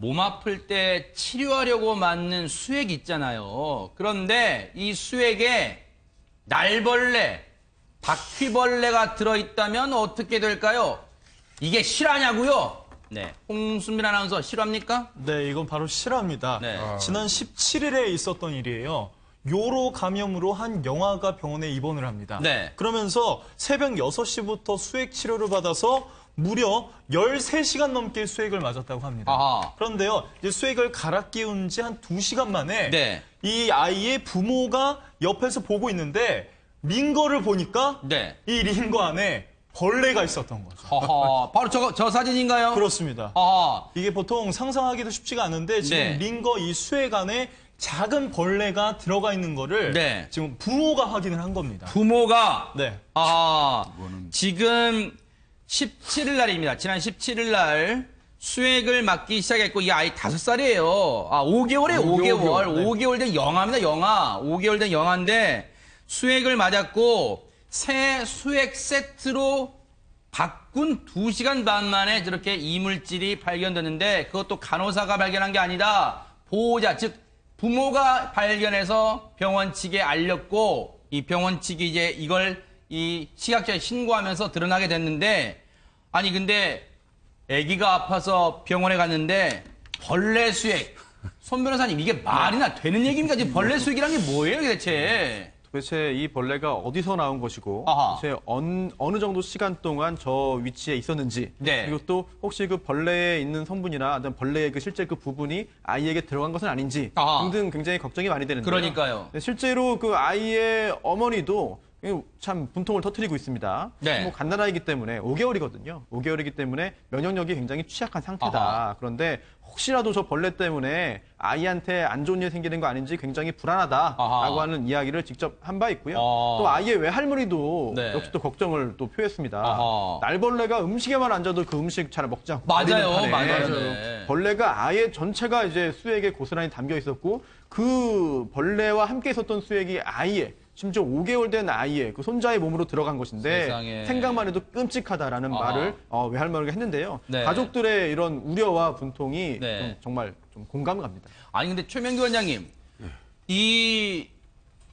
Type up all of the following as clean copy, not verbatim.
몸 아플 때 치료하려고 맞는 수액 있잖아요. 그런데 이 수액에 날벌레, 바퀴벌레가 들어있다면 어떻게 될까요? 이게 실화냐고요? 네, 홍순민 아나운서 실화입니까? 네, 이건 바로 실화입니다. 네. 지난 17일에 있었던 일이에요. 요로 감염으로 한 영아가 병원에 입원을 합니다. 네. 그러면서 새벽 6시부터 수액 치료를 받아서 무려 13시간 넘게 수액을 맞았다고 합니다. 아하. 그런데요, 이제 수액을 갈아 끼운 지 한 2시간 만에 네. 이 아이의 부모가 옆에서 보고 있는데 링거를 보니까 네. 이 링거 안에 벌레가 있었던 거죠. 허허, 바로 저 사진인가요? 그렇습니다. 아, 이게 보통 상상하기도 쉽지가 않은데 지금 네. 링거 이 수액 안에 작은 벌레가 들어가 있는 거를 네. 지금 부모가 확인을 한 겁니다. 부모가 네. 지금 17일 날입니다. 지난 17일 날 수액을 맞기 시작했고 이 아이 5살이에요. 5개월이에요. 5개월. 네. 5개월 된 영아입니다. 영아. 5개월 된 영아인데 수액을 맞았고 새 수액 세트로 바꾼 2시간 반 만에 저렇게 이물질이 발견됐는데 그것도 간호사가 발견한 게 아니다. 보호자, 즉 부모가 발견해서 병원 측에 알렸고 이 병원 측이 이제 이걸 이 식약처에 신고하면서 드러나게 됐는데 아니 근데 아기가 아파서 병원에 갔는데 벌레 수액. 손 변호사님 이게 말이나 되는 얘기입니까? 지금 벌레 수액이란 게 뭐예요 대체? 도대체 이 벌레가 어디서 나온 것이고 아하. 도대체 어느 정도 시간 동안 저 위치에 있었는지 네. 그리고 또 혹시 그 벌레에 있는 성분이나 아니면 벌레의 그 실제 그 부분이 아이에게 들어간 것은 아닌지 아하. 등등 굉장히 걱정이 많이 되는데요. 그러니까요. 네, 실제로 그 아이의 어머니도 참 분통을 터뜨리고 있습니다. 네. 뭐 갓난아이기 때문에 5개월이거든요. 5개월이기 때문에 면역력이 굉장히 취약한 상태다. 아하. 그런데 혹시라도 저 벌레 때문에 아이한테 안 좋은 일이 생기는 거 아닌지 굉장히 불안하다라고 아하. 하는 이야기를 직접 한 바 있고요. 아. 또 아이의 외할머니도 네. 역시 또 걱정을 또 표했습니다. 아하. 날벌레가 음식에만 앉아도 그 음식 잘 먹지 않고 맞아요. 버리는 판에 맞아요. 네. 벌레가 아예 전체가 이제 수액에 고스란히 담겨 있었고 그 벌레와 함께 있었던 수액이 아이의 심지어 5개월 된 아이의 그 손자의 몸으로 들어간 것인데 세상에. 생각만 해도 끔찍하다라는 말을 외할머니가 했는데요. 네. 가족들의 이런 우려와 분통이 네. 좀 정말 좀 공감 갑니다. 아니 근데 최명규 원장님 이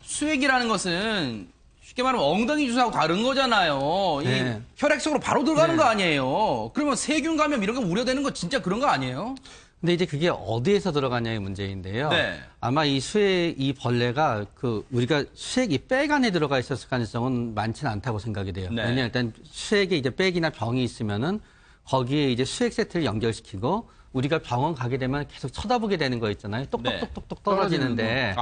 수액이라는 것은 쉽게 말하면 엉덩이 주사하고 다른 거잖아요. 이 네. 혈액 속으로 바로 들어가는 거 아니에요. 그러면 세균 감염 이런 거 우려되는 거 진짜 그런 거 아니에요? 근데 이제 그게 어디에서 들어가냐의 문제인데요. 네. 아마 이 이 벌레가 우리가 수액이 백 안에 들어가 있었을 가능성은 많지는 않다고 생각이 돼요. 네. 왜냐하면 일단 수액에 이제 백이나 병이 있으면은 거기에 이제 수액 세트를 연결시키고 우리가 병원 가게 되면 계속 쳐다보게 되는 거 있잖아요. 똑똑똑똑똑 떨어지는데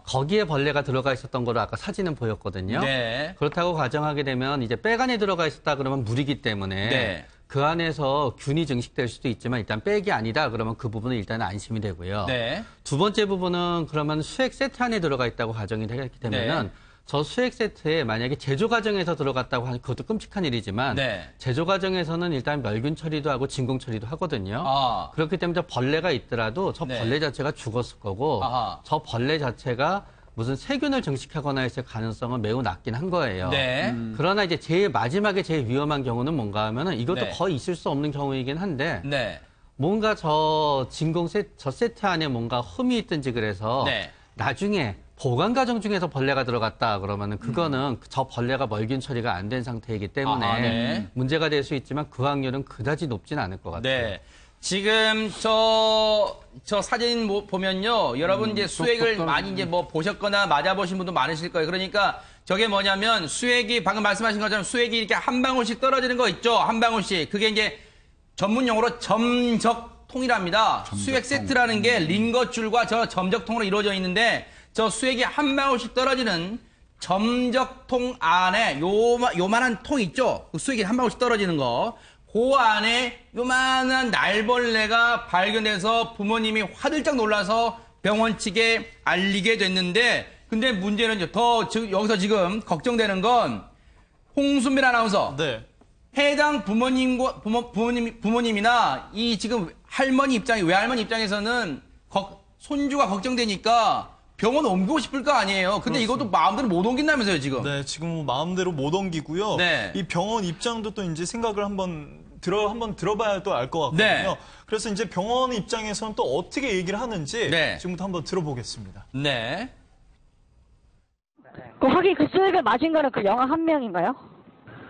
거기에 벌레가 들어가 있었던 거로 아까 사진은 보였거든요. 네. 그렇다고 가정하게 되면 이제 백 안에 들어가 있었다 그러면 물이기 때문에 네. 그 안에서 균이 증식될 수도 있지만 일단 백이 아니다 그러면 그 부분은 일단 안심이 되고요. 네. 두 번째 부분은 그러면 수액 세트 안에 들어가 있다고 가정이 되기 때문은 네. 저 수액 세트에 만약에 제조 과정에서 들어갔다고 하는 그것도 끔찍한 일이지만 네. 제조 과정에서는 일단 멸균 처리도 하고 진공 처리도 하거든요. 그렇기 때문에 저 벌레가 있더라도 저 네. 벌레 자체가 죽었을 거고 아하. 저 벌레 자체가 무슨 세균을 증식하거나 했을 가능성은 매우 낮긴 한 거예요. 네. 그러나 이제 제일 마지막에 제일 위험한 경우는 뭔가 하면은 이것도 네. 거의 있을 수 없는 경우이긴 한데 네. 뭔가 저 세트 안에 뭔가 흠이 있든지 그래서 네. 나중에 보관 과정 중에서 벌레가 들어갔다 그러면은 그거는 저 벌레가 멀균 처리가 안 된 상태이기 때문에 아하, 네. 문제가 될 수 있지만 그 확률은 그다지 높진 않을 것 같아요. 네. 지금 저 사진 보면요. 여러분 이제 수액을 많이 이제 뭐 보셨거나 맞아보신 분도 많으실 거예요. 그러니까 저게 뭐냐면 수액이 방금 말씀하신 것처럼 수액이 이렇게 한 방울씩 떨어지는 거 있죠. 한 방울씩. 그게 이제 전문 용어로 점적통이랍니다. 수액 세트라는 게 링거줄과 저 점적통으로 이루어져 있는데 저 수액이 한 방울씩 떨어지는 점적통 안에 요만한 통 있죠. 그 수액이 한 방울씩 떨어지는 거. 그 안에 요만한 날벌레가 발견돼서 부모님이 화들짝 놀라서 병원 측에 알리게 됐는데 근데 문제는 여기서 지금 걱정되는 건 홍순민 아나운서. 네. 해당 부모님이나 이 지금 외할머니 입장에서는 손주가 걱정되니까 병원 옮기고 싶을 거 아니에요. 근데 이것도 마음대로 못 옮긴다면서요, 지금. 네, 지금 뭐 마음대로 못 옮기고요. 네. 이 병원 입장도 또 이제 생각을 한번 한번 들어봐야 또 알 것 같거든요. 네. 그래서 이제 병원 입장에서는 또 어떻게 얘기를 하는지 네. 지금부터 한번 들어보겠습니다. 네. 그 확인 그 수액을 맞은 거는 그 영화 한 명인가요?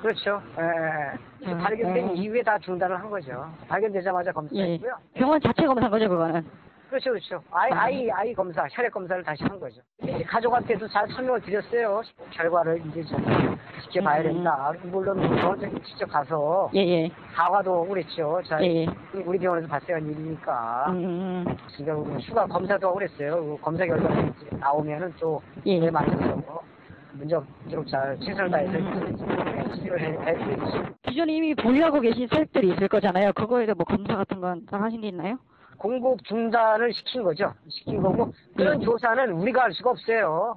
그렇죠. 예. 발견된 이후에 다 중단을 한 거죠. 발견되자마자 예. 검사했고요. 병원 자체 검사한 거죠, 그거는. 그렇죠, 그렇죠. 아이 검사, 혈액 검사를 다시 한 거죠. 가족한테도 잘 설명을 드렸어요. 결과를 이제 좀 지켜봐야 된다. 물론 병원에 직접 가서 예, 예. 사과도 그랬죠. 자, 예. 우리 병원에서 발생한 일이니까. 음. 지금 추가 검사도 하고 그랬어요. 그 검사 결과가 이제 나오면은 또 예. 그에 맞춰서 문제없도록 잘 최선을 다해서 치료를 해드리겠습니다. 기존에 이미 보유하고 계신 수액들이 있을 거잖아요. 그거에 대해 뭐 검사 같은 건 다 하신 게 있나요? 공급 중단을 시킨 거죠. 시킨 거고 그런 조사는 우리가 할 수가 없어요.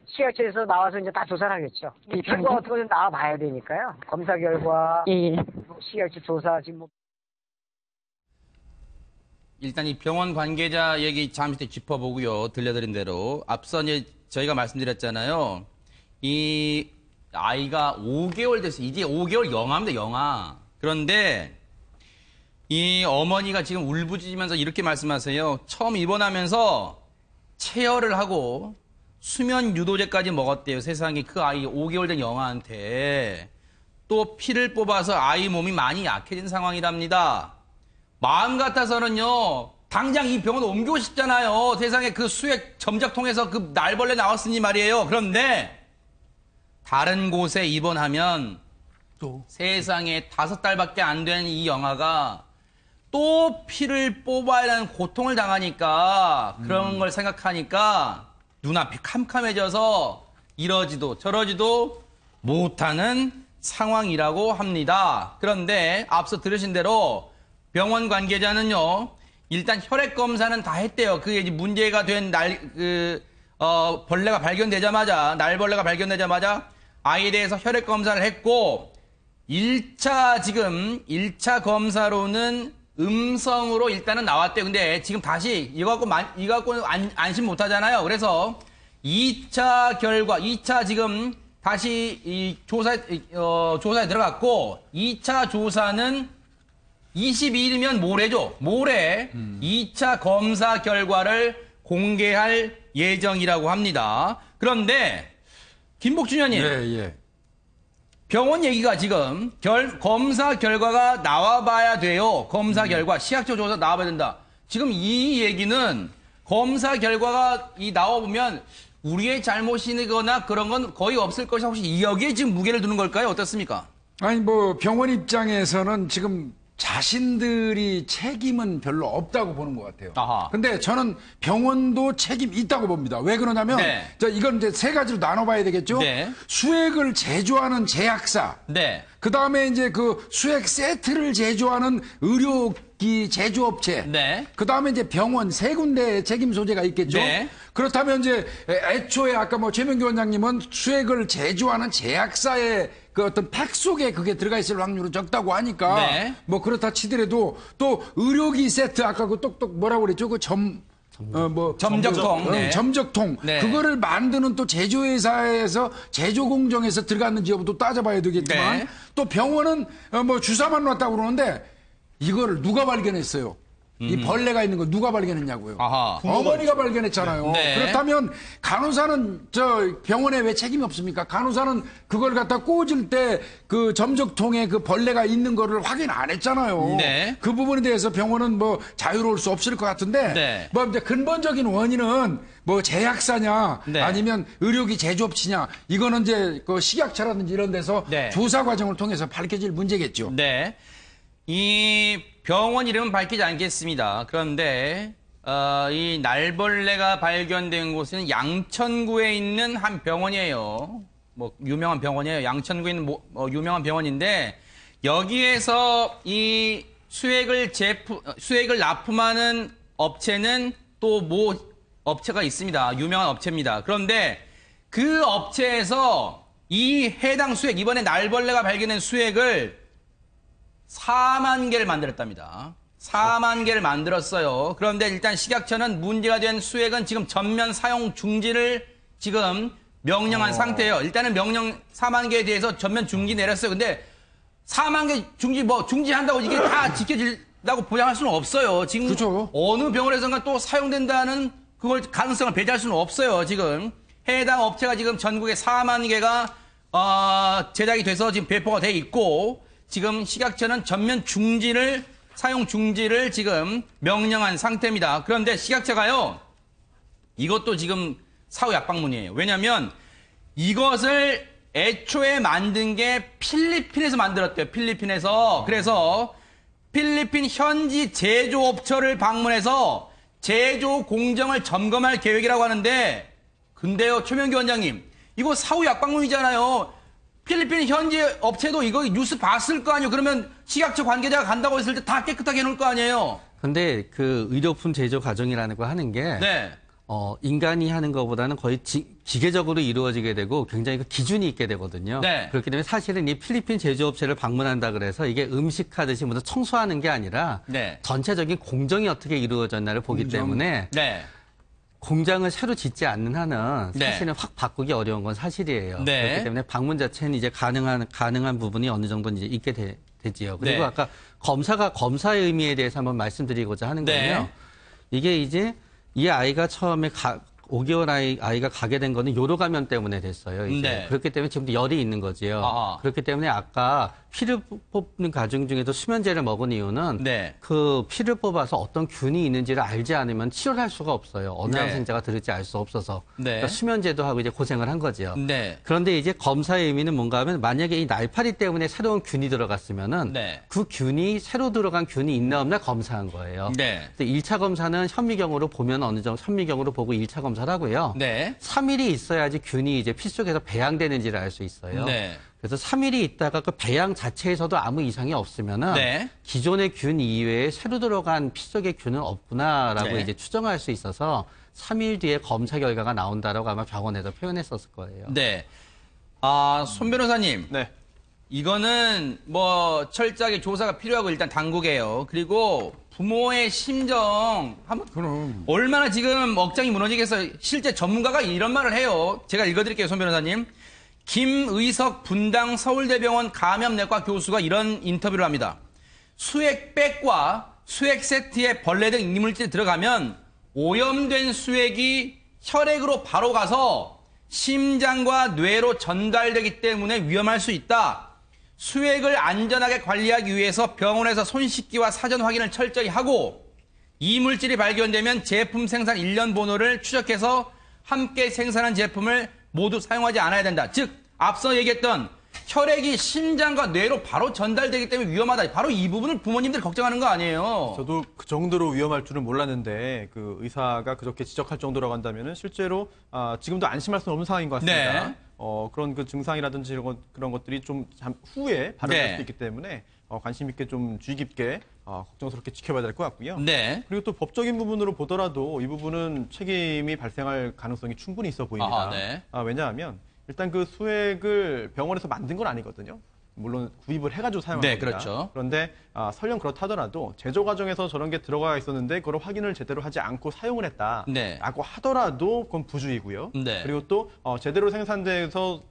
시약처에서 나와서 이제 다 조사를 하겠죠. 예, 결과 같은 거는 나와 봐야 되니까요. 검사 결과, 예, 예. 시약처 조사 지금 뭐 일단 이 병원 관계자 얘기 잠시 뒤에 짚어보고요. 들려드린 대로. 앞서 이제 저희가 말씀드렸잖아요. 이 아이가 5개월 됐어요. 이제 5개월 영아입니다, 영아. 그런데 이 어머니가 지금 울부짖으면서 이렇게 말씀하세요. 처음 입원하면서 체열을 하고 수면 유도제까지 먹었대요. 세상에 그 아이 5개월 된 영아한테. 또 피를 뽑아서 아이 몸이 많이 약해진 상황이랍니다. 마음 같아서는요. 당장 이 병원 옮기고 싶잖아요. 세상에 그 수액 점적통에서 그 날벌레 나왔으니 말이에요. 그런데 다른 곳에 입원하면 또 세상에 5달밖에 안 된 이 영아가 또 피를 뽑아야 하는 고통을 당하니까 그런 걸 생각하니까 눈앞이 캄캄해져서 이러지도 저러지도 못하는 상황이라고 합니다. 그런데 앞서 들으신 대로 병원 관계자는요, 일단 혈액 검사는 다 했대요. 그게 이제 문제가 된 벌레가 발견되자마자, 날벌레가 발견되자마자 아이에 대해서 혈액 검사를 했고, 1차 검사로는 음성으로 일단은 나왔대요. 근데 지금 다시 이거 갖고 안심 못 하잖아요. 그래서 2차 결과, 2차 지금 다시 이 조사에 들어갔고, 2차 조사는 22일이면 모레죠. 모레 2차 검사 결과를 공개할 예정이라고 합니다. 그런데 김복준 의원님, 예. 병원 얘기가 지금 검사 결과가 나와봐야 돼요. 검사 결과, 시약처 조사 나와봐야 된다. 지금 이 얘기는 검사 결과가 나와보면 우리의 잘못이거나 그런 건 거의 없을 것이 혹시 여기에 지금 무게를 두는 걸까요? 어떻습니까? 아니 뭐 병원 입장에서는 지금 자신들이 책임은 별로 없다고 보는 것 같아요. 아하. 근데 저는 병원도 책임 있다고 봅니다. 왜 그러냐면 네. 이건 이제 세 가지로 나눠봐야 되겠죠. 네. 수액을 제조하는 제약사. 네. 그 다음에 이제 그 수액 세트를 제조하는 의료기 제조업체. 네. 그 다음에 이제 병원 세 군데 책임 소재가 있겠죠. 네. 그렇다면 이제 애초에 아까 뭐 최명기 원장님은 수액을 제조하는 제약사의 그 어떤 팩 속에 그게 들어가 있을 확률은 적다고 하니까 네. 뭐 그렇다 치더라도 또 의료기 세트 아까 그 똑똑 뭐라고 그랬죠? 그 점적통. 네. 점적통. 네. 그거를 만드는 또 제조회사에서 제조 공정에서 들어갔는지 여부도 따져봐야 되겠지만 네. 또 병원은 뭐 주사만 놨다고 그러는데 이거를 누가 발견했어요? 이 벌레가 있는 거 누가 발견했냐고요? 아하. 어머니가 발견했잖아요. 네. 그렇다면 간호사는 저 병원에 왜 책임이 없습니까? 간호사는 그걸 갖다 꽂을 때 그 점적통에 그 벌레가 있는 거를 확인 안 했잖아요. 네. 그 부분에 대해서 병원은 뭐 자유로울 수 없을 것 같은데 네. 뭐 이제 근본적인 원인은 뭐 제약사냐 네. 아니면 의료기 제조업체냐 이거는 이제 그 식약처라든지 이런 데서 네. 조사 과정을 통해서 밝혀질 문제겠죠. 네. 이 병원 이름은 밝히지 않겠습니다. 그런데 이 날벌레가 발견된 곳은 양천구에 있는 한 병원이에요. 뭐 유명한 병원이에요. 양천구에 있는 유명한 병원인데 여기에서 이 수액을 납품하는 업체는 또 업체가 있습니다. 유명한 업체입니다. 그런데 그 업체에서 이 해당 수액, 이번에 날벌레가 발견된 수액을 4만 개를 만들었답니다. 4만 개를 만들었어요. 그런데 일단 식약처는 문제가 된 수액은 지금 전면 사용 중지를 지금 명령한 상태예요. 일단은 명령 4만 개에 대해서 전면 중지 내렸어요. 근데 사망계 중지한다고 이게 다 지켜진다고 보장할 수는 없어요. 지금 그죠. 어느 병원에서가 또 사용된다는 그걸 가능성을 배제할 수는 없어요. 지금 해당 업체가 지금 전국에 4만 개가 제작이 돼서 지금 배포가 돼 있고 지금 식약처는 전면 중지를 사용 중지를 지금 명령한 상태입니다. 그런데 식약처가요. 이것도 지금 사후 약방문이에요. 왜냐하면 이것을 애초에 만든 게 필리핀에서 만들었대요. 필리핀에서. 그래서 필리핀 현지 제조업체를 방문해서 제조 공정을 점검할 계획이라고 하는데 근데요, 최명기 원장님, 이거 사후 약방문이잖아요. 필리핀 현지 업체도 이거 뉴스 봤을 거 아니에요. 그러면 식약처 관계자가 간다고 했을 때 다 깨끗하게 해놓을 거 아니에요. 근데 그 의료품 제조 과정이라는 거 하는 게 네. 인간이 하는 것보다는 거의 기계적으로 이루어지게 되고 굉장히 그 기준이 있게 되거든요. 네. 그렇기 때문에 사실은 이 필리핀 제조업체를 방문한다 그래서 이게 음식하듯이 모두 청소하는 게 아니라 네. 전체적인 공정이 어떻게 이루어졌나를 보기 때문에 네. 공장을 새로 짓지 않는 한은 네. 사실은 확 바꾸기 어려운 건 사실이에요. 네. 그렇기 때문에 방문 자체는 이제 가능한 부분이 어느 정도는 이제 있게 되지요. 그리고 네. 아까 검사의 의미에 대해서 한번 말씀드리고자 하는 네. 건요. 이게 이제 이 아이가 처음에 5개월 아이가 가게 된 거는 요로 감염 때문에 됐어요. 이제. 네. 그렇기 때문에 지금도 열이 있는 거지요. 아하. 그렇기 때문에 아까 피를 뽑는 가중 중에도 수면제를 먹은 이유는 네. 그 피를 뽑아서 어떤 균이 있는지를 알지 않으면 치료를 할 수가 없어요. 어느 네. 항생제가 들을지 알 수 없어서. 네. 그러니까 수면제도 하고 이제 고생을 한 거죠. 네. 그런데 이제 검사의 의미는 뭔가 하면 만약에 이 날파리 때문에 새로운 균이 들어갔으면은 네. 그 균이 새로 들어간 균이 있나 없나 검사한 거예요. 네. 그래서 1차 검사는 현미경으로 보면 어느 정도 현미경으로 보고 1차 검사를 하고요. 네. 3일이 있어야지 균이 이제 피 속에서 배양되는지를 알 수 있어요. 네. 그래서 3일이 있다가 그 배양 자체에서도 아무 이상이 없으면은 네. 기존의 균 이외에 새로 들어간 피 속의 균은 없구나라고 네. 이제 추정할 수 있어서 3일 뒤에 검사 결과가 나온다라고 아마 병원에서 표현했었을 거예요. 네. 손 변호사님. 네. 이거는 뭐 철저하게 조사가 필요하고 일단 당국이에요. 그리고 부모의 심정 한번 그럼. 얼마나 지금 억장이 무너지겠어요. 실제 전문가가 이런 말을 해요. 제가 읽어드릴게요, 손 변호사님. 김의석 분당 서울대병원 감염내과 교수가 이런 인터뷰를 합니다. 수액백과 수액 세트에 벌레 등 이물질이 들어가면 오염된 수액이 혈액으로 바로 가서 심장과 뇌로 전달되기 때문에 위험할 수 있다. 수액을 안전하게 관리하기 위해서 병원에서 손 씻기와 사전 확인을 철저히 하고 이물질이 발견되면 제품 생산 1년 번호를 추적해서 함께 생산한 제품을 모두 사용하지 않아야 된다. 즉 앞서 얘기했던 혈액이 심장과 뇌로 바로 전달되기 때문에 위험하다. 바로 이 부분을 부모님들 걱정하는 거 아니에요. 저도 그 정도로 위험할 줄은 몰랐는데 그 의사가 그렇게 지적할 정도라고 한다면은 실제로 지금도 안심할 수는 없는 상황인 것 같습니다. 네. 그런 그 증상이라든지 그런 것들이 좀 후에 발현할 네. 수도 있기 때문에 관심 있게 좀 주의 깊게 걱정스럽게 지켜봐야 될 것 같고요. 네. 그리고 또 법적인 부분으로 보더라도 이 부분은 책임이 발생할 가능성이 충분히 있어 보입니다. 아하, 네. 왜냐하면 일단 그 수액을 병원에서 만든 건 아니거든요. 물론 구입을 해가지고 사용하는 네, 겁니다. 그렇죠. 그런데 설령 그렇다더라도 제조 과정에서 저런 게 들어가 있었는데 그걸 확인을 제대로 하지 않고 사용을 했다라고 네. 하더라도 그건 부주의고요. 네. 그리고 또 제대로 생산돼서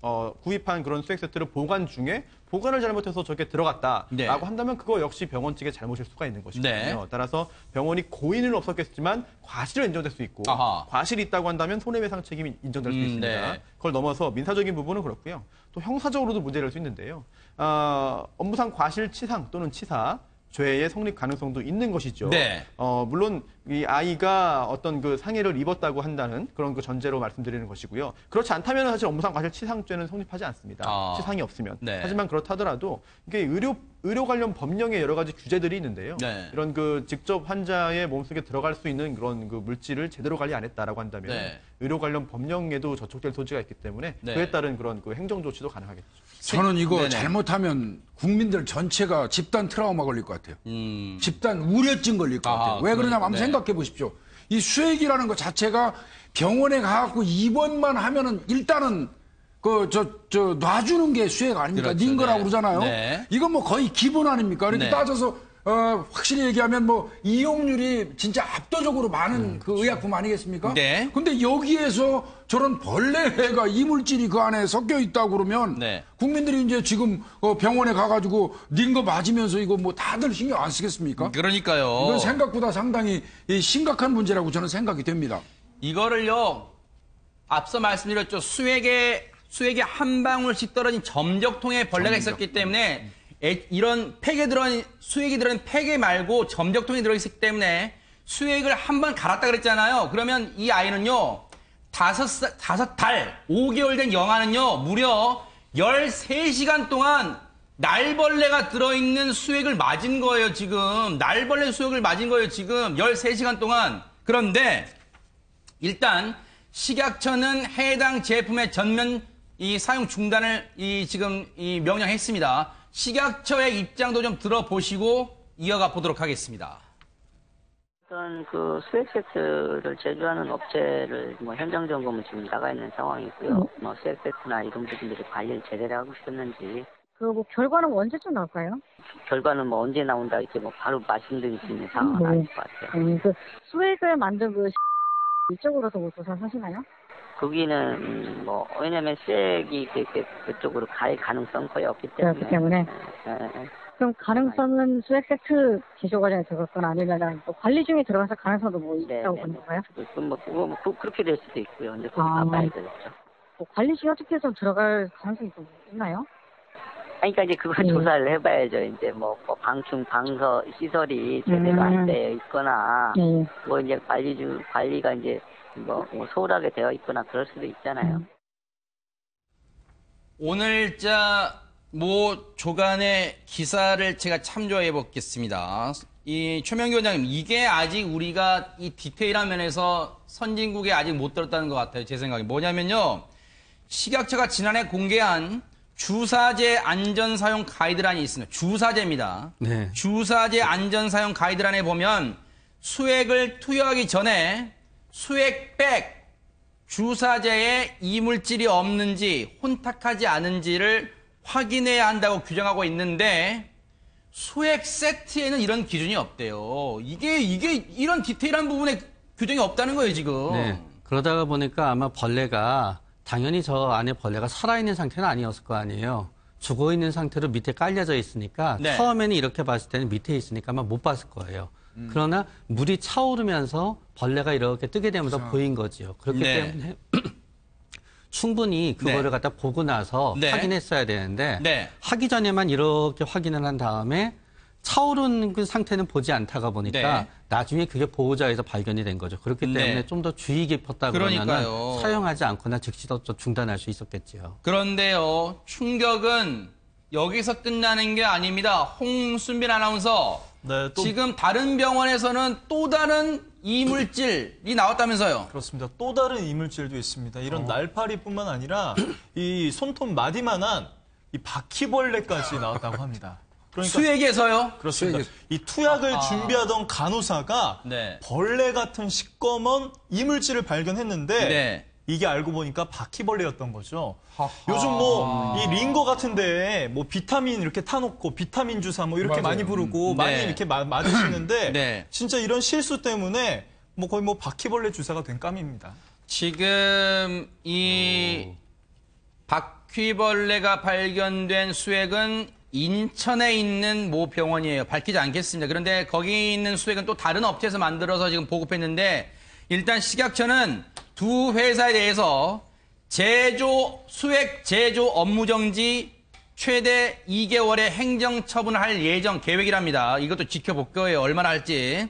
구입한 그런 수액 세트를 보관 중에 보관을 잘못해서 저게 들어갔다라고 네. 한다면 그거 역시 병원 측의 잘못일 수가 있는 것이거든요. 네. 따라서 병원이 고의는 없었겠지만 과실은 인정될 수 있고 아하. 과실이 있다고 한다면 손해배상 책임이 인정될 수 있습니다. 네. 그걸 넘어서 민사적인 부분은 그렇고요. 또 형사적으로도 문제를 할 수 있는데요. 업무상 과실치상 또는 치사 죄의 성립 가능성도 있는 것이죠. 네. 물론 이 아이가 어떤 그 상해를 입었다고 한다는 그런 그 전제로 말씀드리는 것이고요. 그렇지 않다면 사실 업무상 과실치상죄는 성립하지 않습니다. 치상이 없으면. 네. 하지만 그렇다더라도 이게 의료 관련 법령에 여러 가지 규제들이 있는데요. 네. 이런 그 직접 환자의 몸속에 들어갈 수 있는 그런 그 물질을 제대로 관리 안 했다라고 한다면 네. 의료 관련 법령에도 저촉될 소지가 있기 때문에 네. 그에 따른 그런 그 행정 조치도 가능하겠죠. 저는 이거 네네. 잘못하면 국민들 전체가 집단 트라우마 걸릴 것 같아요. 음. 집단 우려증 걸릴 것 같아요. 왜 그러냐면 한번 네. 생각해 보십시오. 이 수액이라는 것 자체가 병원에 가갖고 입원만 하면은 일단은 놔주는 게 수액 아닙니까? 그렇죠. 닌 거라고 네. 그러잖아요. 네. 이건 뭐 거의 기본 아닙니까? 이렇게 네. 따져서 확실히 얘기하면 뭐 이용률이 진짜 압도적으로 많은 그 의약품 아니겠습니까? 네. 근데 여기에서 저런 벌레가 이물질이 그 안에 섞여 있다고 그러면 네. 국민들이 이제 지금 병원에 가가지고 닌 거 맞으면서 이거 뭐 다들 신경 안 쓰겠습니까? 그러니까요. 이건 생각보다 상당히 심각한 문제라고 저는 생각이 됩니다. 이거를요, 앞서 말씀드렸죠. 수액에 한 방울씩 떨어진 점적통에 벌레가 있었기 때문에 이런 수액이 들어있는 팩에 말고 점적통이 들어있기 때문에 수액을 한 번 갈았다 그랬잖아요. 그러면 이 아이는요, 5달, 5개월 된 영아는요, 무려 13시간 동안 날벌레가 들어있는 수액을 맞은 거예요, 지금. 날벌레 수액을 맞은 거예요, 지금. 13시간 동안. 그런데, 일단, 식약처는 해당 제품의 전면 사용 중단을 지금 명령했습니다. 식약처의 입장도 좀 들어보시고 이어가 보도록 하겠습니다. 어떤 그 수액 세트를 제조하는 업체를 뭐 현장 점검은 지금 나가 있는 상황이고요. 뭐 수액 세트나 이런 부분들이 관리를 제대로 하고 있었는지. 그 뭐 결과는 언제쯤 나올까요? 결과는 뭐 언제 나온다 이렇게 뭐 바로 말씀드릴 수 있는 상황은 아닐 것 같아요. 그 수액을 만든 그 이쪽으로도 뭐 조사하시나요? 거기는 뭐 왜냐면 수액이 그쪽으로 갈 가능성 거의 없기 때문에. 그렇기 때문에. 그럼 가능성은 수액 세트 제조 과정에 들어갔거나 아니면 또 관리 중에 들어가서 가능성도 뭐 있다고 보는 건가요? 그렇게 될 수도 있고요. 근데 그거 봐야 되겠죠. 뭐 관리 중에 어떻게 좀 들어갈 가능성이 좀 있나요? 그러니까 이제 그걸 조사를 해봐야죠. 이제 뭐 방충 방서 시설이 제대로 안 되어 있거나 뭐 이제 관리가 이제 뭐 소홀하게 되어 있거나 그럴 수도 있잖아요. 오늘자 모 조간의 기사를 제가 참조해 보겠습니다. 이 최명규 원장님, 이게 아직 우리가 이 디테일한 면에서 선진국에 아직 못 들었다는 것 같아요. 제 생각에. 뭐냐면요, 식약처가 지난해 공개한 주사제 안전사용 가이드라인이 있습니다. 주사제입니다. 네. 주사제 안전사용 가이드라인에 보면 수액을 투여하기 전에 수액백, 주사제에 이물질이 없는지 혼탁하지 않은지를 확인해야 한다고 규정하고 있는데 수액 세트에는 이런 기준이 없대요. 이게 이런 디테일한 부분에 규정이 없다는 거예요, 지금. 네. 그러다가 보니까 아마 벌레가 당연히 저 안에 벌레가 살아있는 상태는 아니었을 거 아니에요. 죽어있는 상태로 밑에 깔려져 있으니까 네. 처음에는 이렇게 봤을 때는 밑에 있으니까 아마 못 봤을 거예요. 그러나 물이 차오르면서 벌레가 이렇게 뜨게 되면서 보인 거지요. 그렇기 네. 때문에 충분히 그거를 갖다 보고 나서 네. 확인했어야 되는데 네. 하기 전에만 이렇게 확인을 한 다음에 차오른 그 상태는 보지 않다가 보니까 네. 나중에 그게 보호자에서 발견이 된 거죠. 그렇기 때문에 네. 좀 더 주의 깊었다 그러니까요. 그러면 사용하지 않거나 즉시 더 중단할 수 있었겠지요. 그런데요, 충격은 여기서 끝나는 게 아닙니다. 홍순빈 아나운서, 네, 또 지금 다른 병원에서는 또 다른 이물질이 나왔다면서요? 그렇습니다. 또 다른 이물질도 있습니다. 이런 날파리뿐만 아니라 이 손톱 마디만한 이 바퀴벌레까지 나왔다고 합니다. 그러니까 수액에서요? 그렇습니다. 이 투약을 준비하던 간호사가 네. 벌레 같은 시꺼먼 이물질을 발견했는데 네. 이게 알고 보니까 바퀴벌레였던 거죠. 요즘 뭐 이 링거 같은데 뭐 비타민 이렇게 타놓고 비타민 주사 뭐 이렇게 맞아요. 많이 부르고 네. 많이 이렇게 맞으시는데 네. 진짜 이런 실수 때문에 뭐 거의 뭐 바퀴벌레 주사가 된 깜입니다. 지금 이 바퀴벌레가 발견된 수액은 인천에 있는 모 병원이에요. 밝히지 않겠습니다. 그런데 거기 있는 수액은 또 다른 업체에서 만들어서 지금 보급했는데 일단 식약처는 두 회사에 대해서 수액 제조 업무 정지 최대 2개월의 행정 처분을 할 예정 계획이랍니다. 이것도 지켜볼 거예요. 얼마나 할지.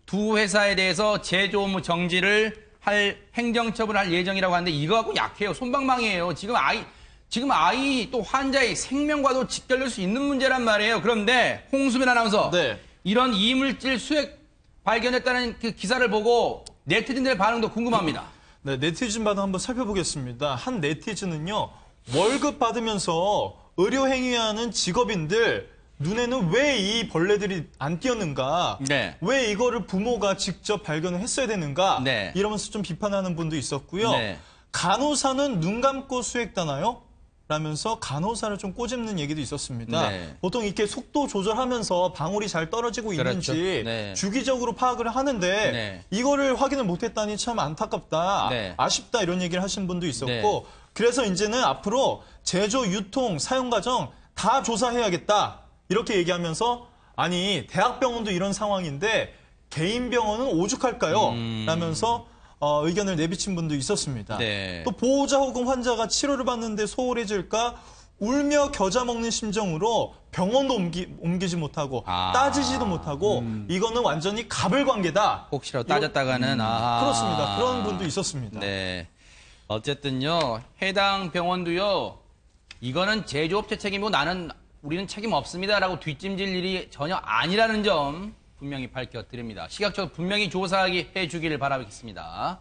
두 회사에 대해서 제조 업무 정지를 할 행정 처분을 할 예정이라고 하는데 이거 갖고 약해요. 솜방망이에요. 지금 아이 또 환자의 생명과도 직결될 수 있는 문제란 말이에요. 그런데 홍수민 아나운서, 네. 이런 이물질 수액 발견했다는 그 기사를 보고 네티즌들의 반응도 궁금합니다. 네, 네티즌 반응 한번 살펴보겠습니다. 한 네티즌은요, 월급 받으면서 의료행위하는 직업인들 눈에는 왜 이 벌레들이 안 띄었는가? 네. 왜 이거를 부모가 직접 발견을 했어야 되는가? 네. 이러면서 좀 비판하는 분도 있었고요. 네. 간호사는 눈 감고 수액 다나요? 라면서 간호사를 좀 꼬집는 얘기도 있었습니다. 네. 보통 이렇게 속도 조절하면서 방울이 잘 떨어지고 그렇죠. 있는지 네. 주기적으로 파악을 하는데 네. 이거를 확인을 못했다니 참 안타깝다, 네. 아쉽다 이런 얘기를 하신 분도 있었고 네. 그래서 이제는 앞으로 제조, 유통, 사용 과정 다 조사해야겠다 이렇게 얘기하면서 아니 대학병원도 이런 상황인데 개인 병원은 오죽할까요? 라면서 의견을 내비친 분도 있었습니다. 네. 또 보호자 혹은 환자가 치료를 받는데 소홀해질까 울며 겨자 먹는 심정으로 병원도 옮기지 못하고 따지지도 못하고 이거는 완전히 가불관계다. 혹시라도 따졌다가는 그렇습니다. 그런 분도 있었습니다. 네. 어쨌든요, 해당 병원도요, 이거는 제조업체 책임이고 우리는 책임 없습니다라고 뒷짐질 일이 전혀 아니라는 점 분명히 밝혀드립니다. 시각적으로 분명히 조사하게 해주기를 바라겠습니다.